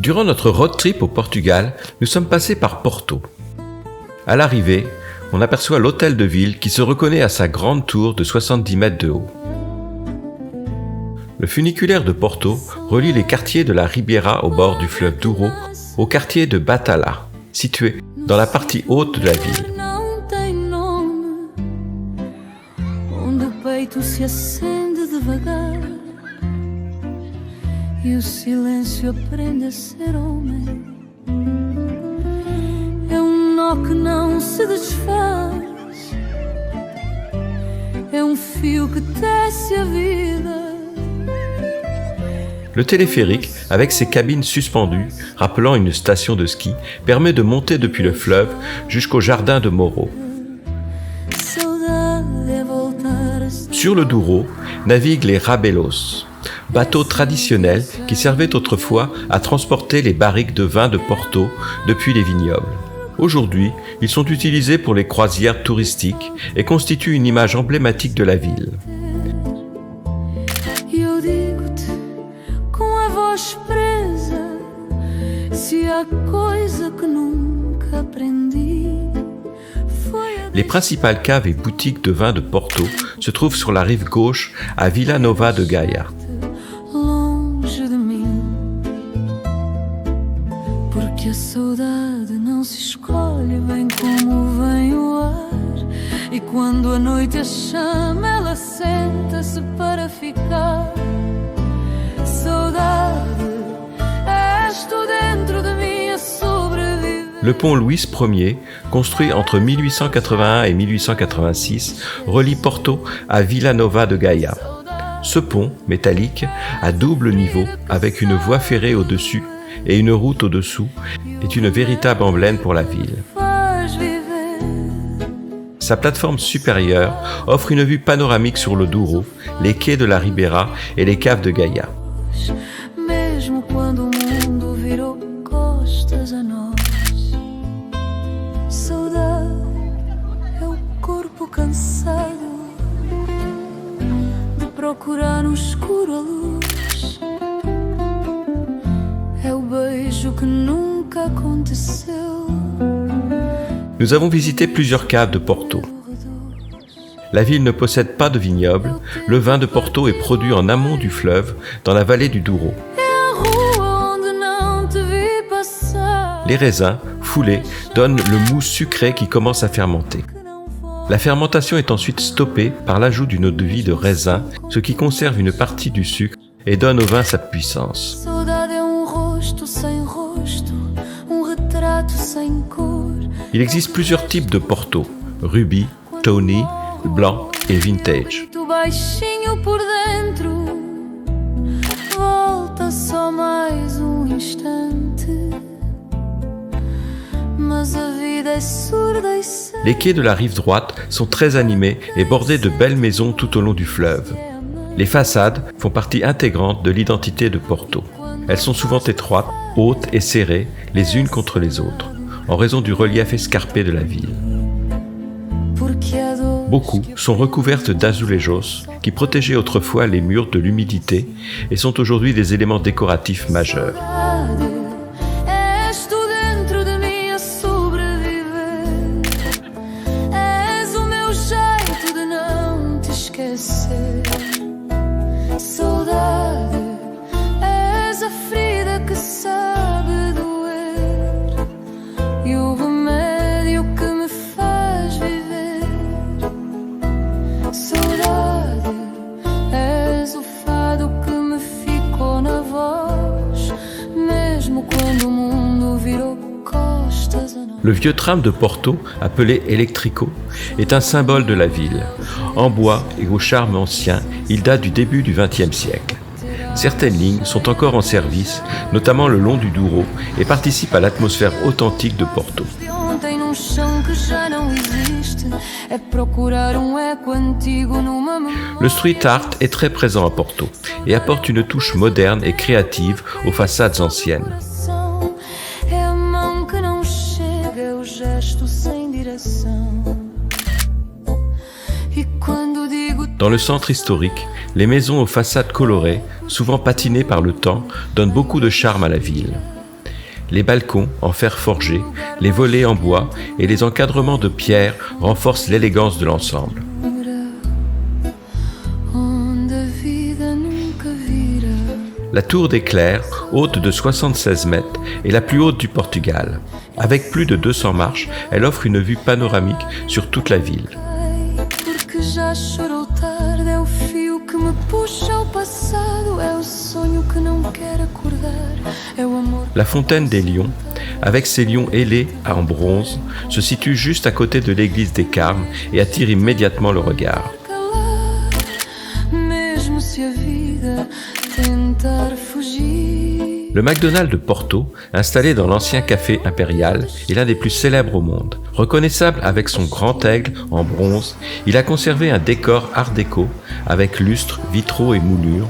Durant notre road trip au Portugal, nous sommes passés par Porto. À l'arrivée, on aperçoit l'hôtel de ville qui se reconnaît à sa grande tour de 70 mètres de haut. Le funiculaire de Porto relie les quartiers de la Ribeira au bord du fleuve Douro au quartier de Batalha, situé dans la partie haute de la ville. E o silêncio aprende a ser homem. É nó que não se desfaz. É fio que tece a vida. Le téléphérique, avec ses cabines suspendues, rappelant une station de ski, permet de monter depuis le fleuve jusqu'au jardin de Moro. Sur le Douro, naviguent les rabelos, bateaux traditionnels qui servaient autrefois à transporter les barriques de vin de Porto depuis les vignobles. Aujourd'hui, ils sont utilisés pour les croisières touristiques et constituent une image emblématique de la ville. Les principales caves et boutiques de vin de Porto se trouvent sur la rive gauche à Vila Nova de Gaia. Que a saudade não se escolhe bem como vem o ar. E quando a noite a chama, ela senta-se para ficar. Saudade, és tu dentro de mim a sobreviver. Le pont Louis Ier, construit entre 1881 et 1886, relie Porto à Vila Nova de Gaia. Ce pont, métallique, à double niveau, avec une voie ferrée au-dessus et une route au-dessous, est une véritable emblème pour la ville. Sa plateforme supérieure offre une vue panoramique sur le Douro, les quais de la Ribeira et les caves de Gaia. Nous avons visité plusieurs caves de Porto. La ville ne possède pas de vignoble, le vin de Porto est produit en amont du fleuve, dans la vallée du Douro. Les raisins, foulés, donnent le mou sucré qui commence à fermenter. La fermentation est ensuite stoppée par l'ajout d'une eau-de-vie de raisin, ce qui conserve une partie du sucre et donne au vin sa puissance. Il existe plusieurs types de Porto, Ruby, Tawny, Blanc et Vintage. Les quais de la rive droite sont très animés et bordés de belles maisons tout au long du fleuve. Les façades font partie intégrante de l'identité de Porto. Elles sont souvent étroites, hautes et serrées, les unes contre les autres, en raison du relief escarpé de la ville. Beaucoup sont recouvertes d'azulejos qui protégeaient autrefois les murs de l'humidité et sont aujourd'hui des éléments décoratifs majeurs. Le vieux tram de Porto, appelé Elétrico, est un symbole de la ville. En bois et au charme ancien, il date du début du XXe siècle. Certaines lignes sont encore en service, notamment le long du Douro, et participent à l'atmosphère authentique de Porto. Le street art est très présent à Porto et apporte une touche moderne et créative aux façades anciennes. Dans le centre historique, les maisons aux façades colorées, souvent patinées par le temps, donnent beaucoup de charme à la ville. Les balcons en fer forgé, les volets en bois et les encadrements de pierre renforcent l'élégance de l'ensemble. La tour des Clercs, haute de 76 mètres, est la plus haute du Portugal. Avec plus de 200 marches, elle offre une vue panoramique sur toute la ville. La fontaine des Lions, avec ses lions ailés en bronze, se situe juste à côté de l'église des Carmes et attire immédiatement le regard. Le McDonald's de Porto, installé dans l'ancien café impérial, est l'un des plus célèbres au monde. Reconnaissable avec son grand aigle en bronze, il a conservé un décor art déco avec lustres, vitraux et moulures.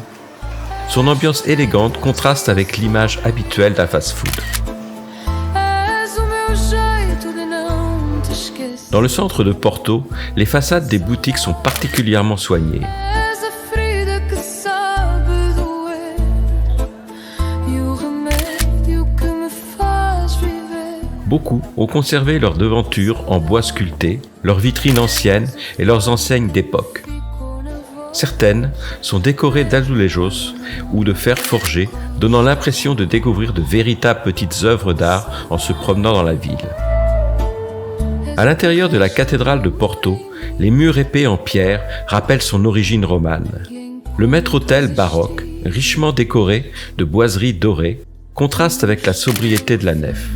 Son ambiance élégante contraste avec l'image habituelle d'un fast-food. Dans le centre de Porto, les façades des boutiques sont particulièrement soignées. Beaucoup ont conservé leurs devantures en bois sculpté, leurs vitrines anciennes et leurs enseignes d'époque. Certaines sont décorées d'azulejos ou de fer forgé, donnant l'impression de découvrir de véritables petites œuvres d'art en se promenant dans la ville. À l'intérieur de la cathédrale de Porto, les murs épais en pierre rappellent son origine romane. Le maître-autel baroque, richement décoré de boiseries dorées, contraste avec la sobriété de la nef.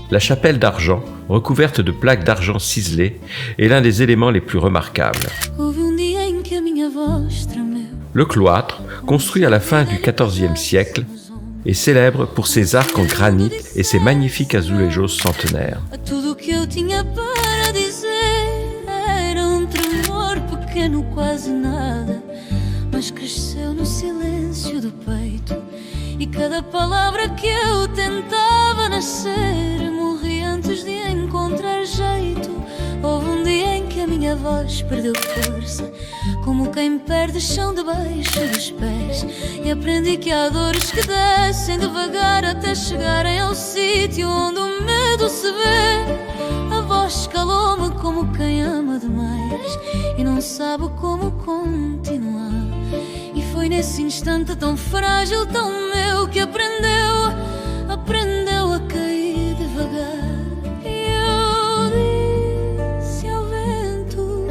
La chapelle d'argent, recouverte de plaques d'argent ciselées, est l'un des éléments les plus remarquables. Le cloître, construit à la fin du XIVe siècle, est célèbre pour ses arcs en granit et ses magnifiques azulejos centenaires. E cada palavra que eu tentava nascer morria antes de encontrar jeito. Houve dia em que a minha voz perdeu força, como quem perde chão debaixo dos pés. E aprendi que há dores que descem devagar até chegarem ao sítio onde o medo se vê. A voz calou-me como quem ama demais e não sabe como continuar. E foi nesse instante tão frágil, tão meu, que aprendeu a cair devagar. E eu disse ao vento: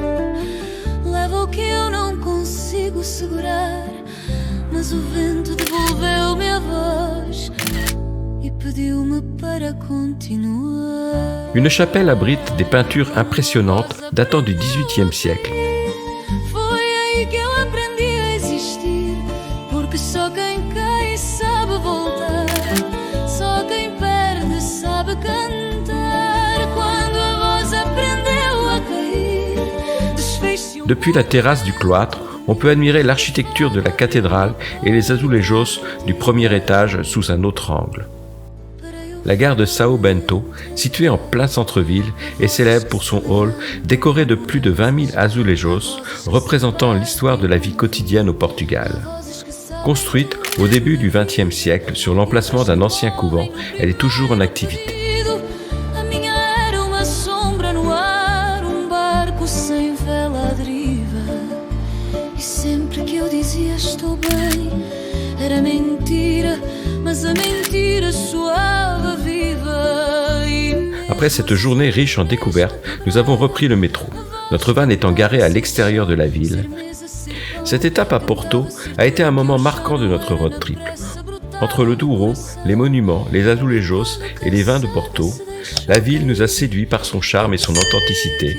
leva o que eu não consigo segurar. Mas o vento devolveu-me a voz e pediu-me para continuar. Une chapelle abrite des peintures impressionnantes datant du XVIIIe siècle. Só quem cai sabe voltar, só quem perde sabe cantar. Quando a voz aprendeu a cair, desfez-se. Depuis la terrasse du cloître, on peut admirer l'architecture de la cathédrale et les azulejos du premier étage sous un autre angle. La gare de São Bento, située en plein centre-ville, est célèbre pour son hall décoré de plus de 20 000 azulejos représentant l'histoire de la vie quotidienne au Portugal. Construite au début du XXe siècle sur l'emplacement d'un ancien couvent, elle est toujours en activité. Après cette journée riche en découvertes, nous avons repris le métro. Notre van étant garé à l'extérieur de la ville. Cette étape à Porto a été un moment marquant de notre road trip. Entre le Douro, les monuments, les azulejos et les vins de Porto, la ville nous a séduits par son charme et son authenticité.